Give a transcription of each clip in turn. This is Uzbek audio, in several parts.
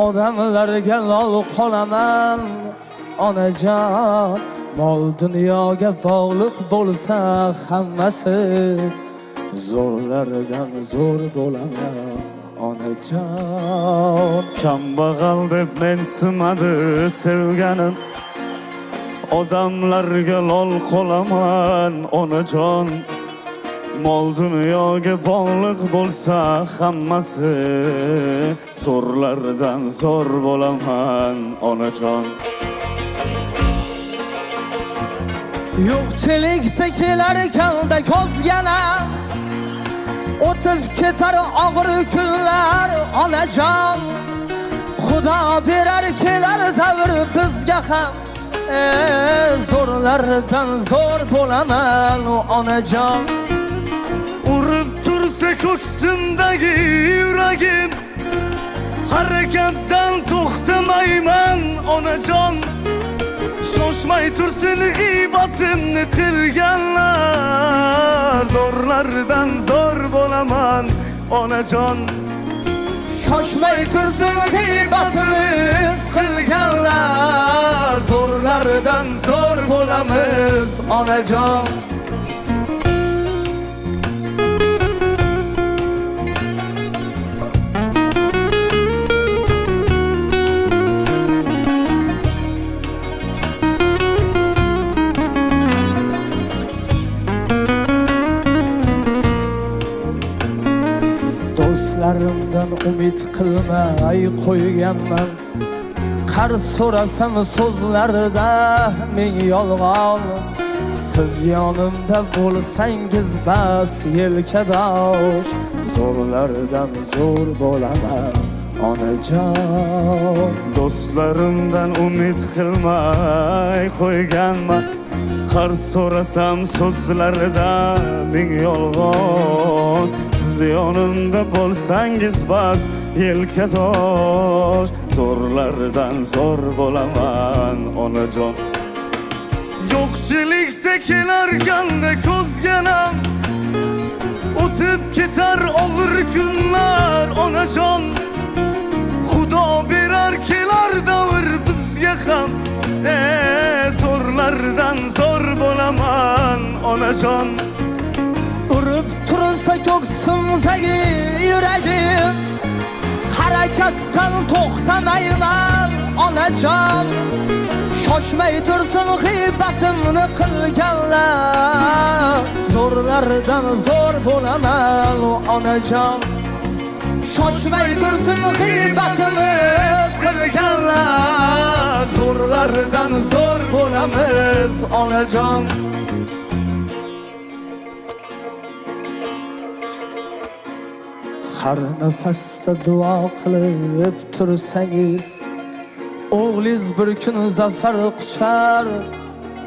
odamlarga lol qolaman onajon. Mol dunyoga bog'liq bo'lsa hammasi, zo'rlardan zo'r bo'laman onajon. Kambag'al deb mensimadi sevganim, odamlarga lol qolaman onajon. Mol dunyoga bog'liq bo'lsa hammasi, zo'rlardan zo'r bo'laman onajon. Yo'qchilikda kelar kanda ko'zgana, o'tib ketar og'ir kunlar onajon. Xudo berar kelar davr bizga ham, zo'rlardan zo'r bo'laman onajon. Urib tursa ko'ksimdagi yuragim, harakatdan to'xtamayman onajon. Shoshmay tursin g'iybatimni qilganlar, zo'rlardan zo'r bo'laman onajon. Shoshmay tursin g'iybatimiz qilganlar, zo'rlardan zo'r bo'lamiz onajon. Do'stlarimdan umid qilmay qo'yganman, qarz so'rasam so'zlarda ming yolg'on. Siz yonimda bo'lsangiz bas yelkadosh, zo'rlardan zo'r bo'laman onajon. Do'stlarimdan umid qilmay qo'yganman, qarz so'rasam so'zlarda ming yolg'on. Yonimda bo'lsangiz bas yelkadosh, zo'rlardan zo'r bo'laman onajon. Yo'qchilikda kelarganda ko'zganam, o'tib ketar og'ir kunlar onajon. Xudo berar kelar davr bizga ham, zo'rlardan zo'r bo'laman onajon. Urib tursa ko'ksimdagi yuragim, harakatdan to'xtamayman onajon. Shoshmay tursin g'iybatimni qilganlar, zo'rlardan zo'r bo'laman onajon. Shoshmay tursin g'iybatimiz qilganlar, zo'rlardan zo'r bo'lamiz onajon. Har nafasda duo qilib tursangiz, o'g'liz bir kun zafar quchar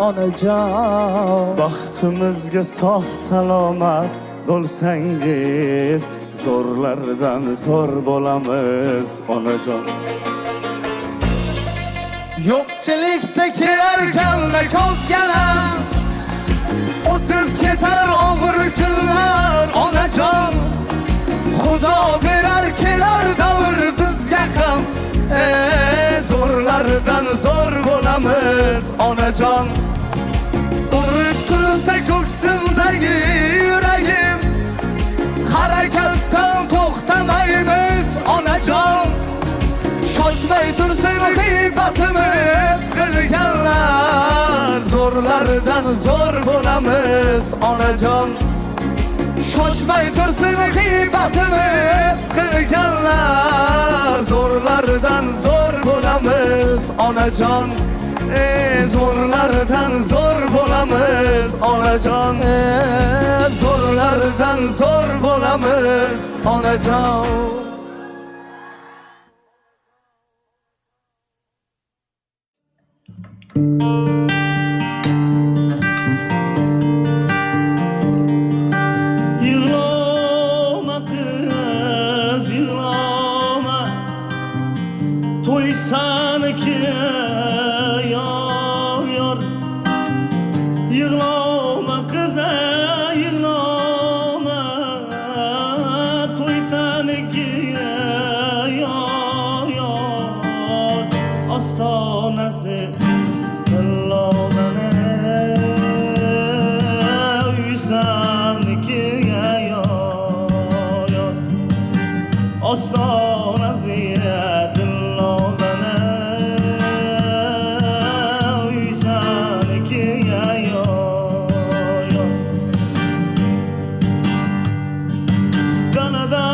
onajon. Baxtimizga sog' salomat bo'lsangiz, zo'rlardan zo'r bo'lamiz onajon. Yo'qchilikda kelarganda ko'zgana, o'tib ketar og'ir kunlar onajon. Xudo berar kelar davr bizga ham, zo'rlardan zo'r bo'lamiz onajon. Urib tursa ko'ksimdagi yuragim, harakatdan to'xtamaymiz onajon. Shoshmay tursin g'iybatimiz qilganlar, zo'rlardan zo'r bo'lamiz onajon. Shoshmay tursin g'iybatimiz qilganlar, zo'rlardan zo'r bo'lamiz onajon. Zo'rlardan zo'r bo'lamiz onajon. Zo'rlardan zo'r bo'lamiz onajon. Yığlama kız yığlama, toysan ki yar yar. Yığlama kız yığlama, toysan ki yar yar. ostonasi tillodan uysaniki yor ostonasi tillodan uysaniki yor Kanada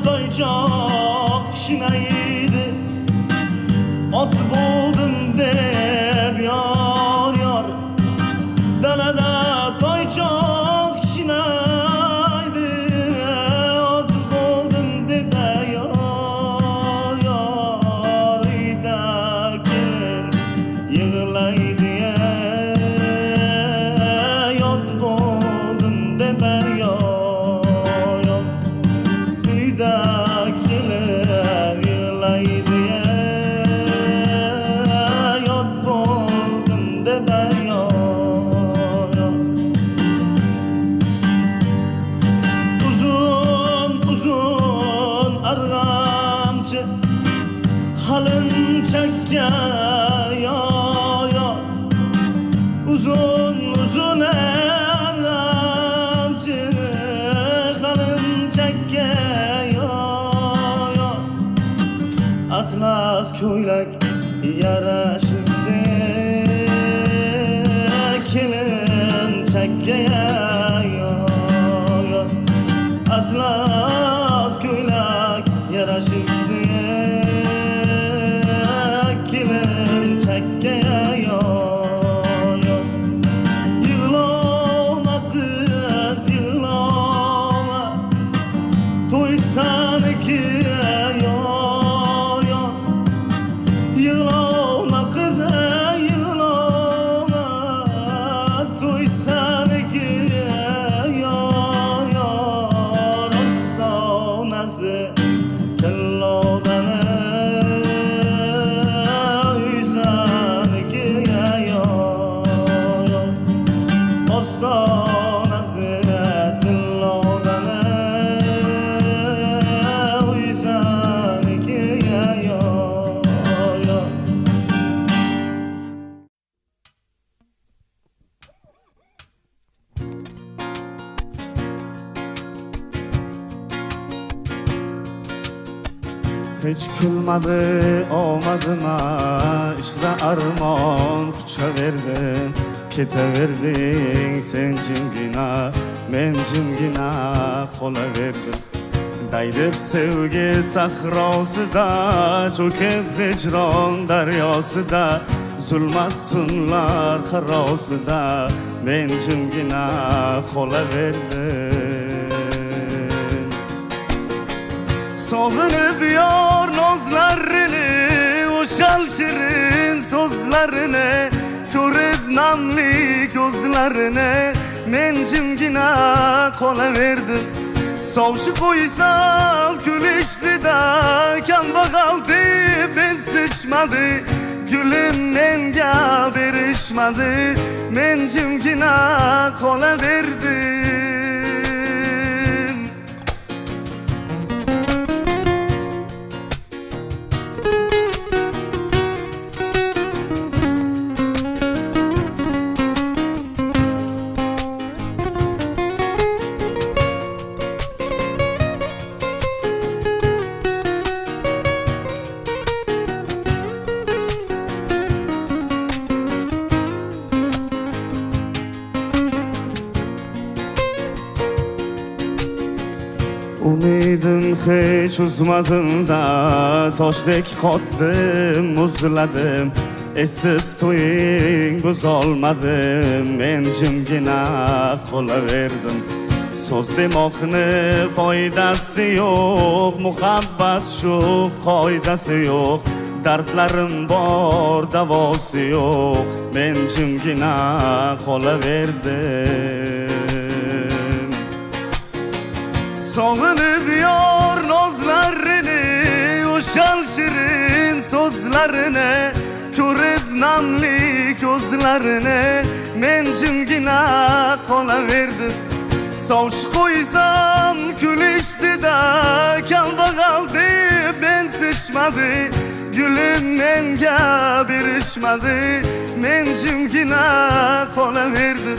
toychoq shinaydi ot buldum deb yor dalada toychoq shinaydi ot buldum deb yor uyda kelin yig'laydi ot buldum deb yor uyda kelin yig'laydi ot buldum deb uzun uzun arg'amchi halin chakka yor uzun uzun arg'amchi halin chakka yor atlas ko'ylak yarashibdi kelin chakka yor atlas ko'ylak yarashibdi kelin chakka yor yig'lama qiz yig'lama to'ysaniki yor yig'lama qiz yig'lama to'ysaniki yor ostonasi tillodan uysaniki yor ostonasi tillodan uysaniki yor Hiç kulmadı olmadıma ishqda armon quchaverdin ketaverding sen jimgina men jimgina qolaverdim daydib sevgi sahrosida cho'kib hijron daryosida zulmat tunlar qarosida men jimgina qolaverdim sog'inib yor nozlarini o'shal shirin so'zlarini ko'rib namli ko'zlarini men jimgina qolaverdim sovshi qo'ysam kulishdida kambag'al deb ensishmadi gulim menga berishmadi men jimgina qolaverdim umidim hech uzmadim da toshdek qotdim muzladim essiz to'ying buzolmadim men jimgina qolaverdim so'z demoqni foydasi yo'q muhabbat shu qoidasi yo'q dardlarim bor davosi yo'q men jimgina qolaverdim sog'inib yor nozlarini o'shal shirin so'zlarini ko'rib namli ko'zlarini men jimgina qolaverdim sovchi qo'ysam kulishdida kambag'al deb ensishmadi Gülüm menga berishmadi, men jimgina qolaverdim.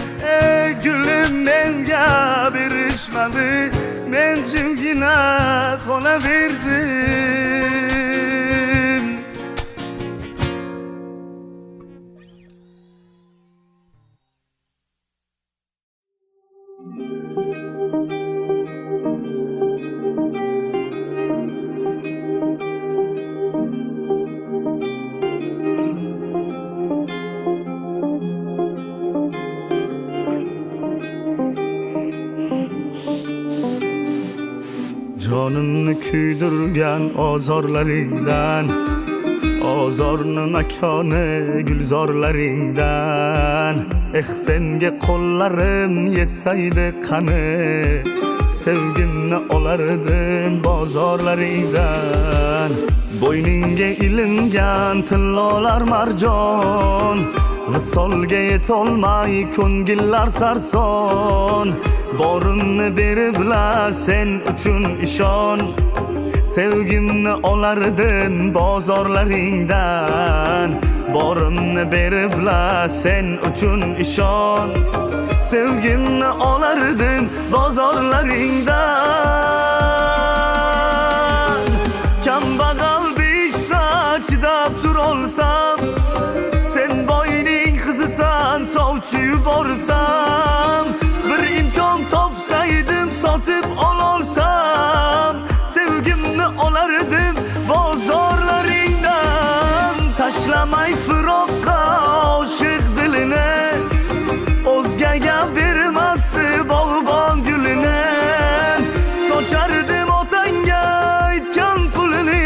Gülüm menga berishmadi, men jimgina qolaverdim. Jonimni kuydirgan ozorlaringdan, ozorni makoni gulzorlaringdan. Senga qo'llarim yetsaydi qani, sevgimni olardim bozorlaringdan. Bo'yningga ilingan tillolar marjon, visolga yetolmay ko'ngillar sarson. Borimni beribla sen uchun ishon, sevgimni olardim bozorlaringdan. Borimni beribla sen uchun ishon, sevgimni olardim bozorlaringdan. Kambag'al deyishsa chidab turolsam, sen boyning qizisan sovchi yuborsam. Bir imkon topsaydim sotib ololsam, sevgimni olardim bozorlaringdan. Tashlamay firoqqa oshiq dilini, o'zgaga bermasdi bog'bon gulini. Sochardim otangga aytgan pulini,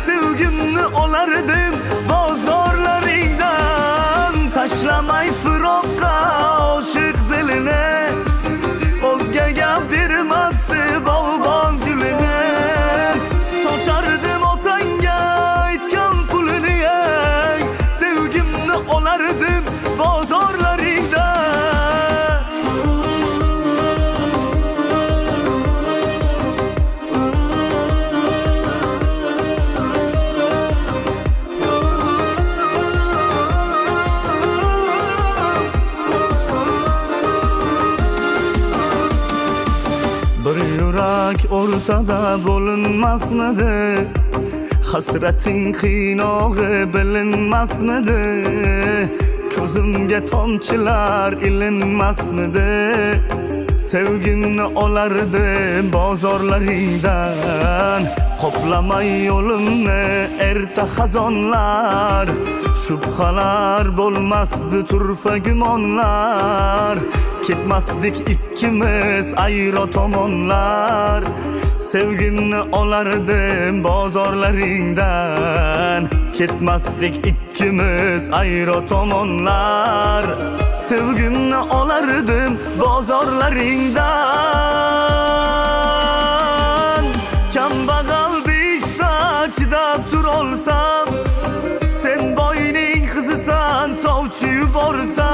sevgimni olardim bozorlaringdan. Tashlamay firoqqa oshiq dilini, o'zgaga bermasdi bog'bon gulini. Sochardim otangga aytgan pulini, sevgimni olardim bozorlaringdan. Bir yurak o'rtada bo'linmasmidi, hasrating qiynog'i bilinmasmidi, ko'zimga tomchilar ilinmasmidi. Sevgimni olardim bozorlaringdan, qoplamay yo'limni erta xazonlar. Shubhalar bo'lmasdi turfa gumonlar, ketmasdik ikkimiz ayro tomonlar. Sevgimni olardim bozorlaringdan, ketmasdik ikkimiz ayro tomonlar. Sevgimni olardim bozorlaringdan. Kambag'al deyishsa chidab turolsam, sen boyning qizisan sovchi yuborsam.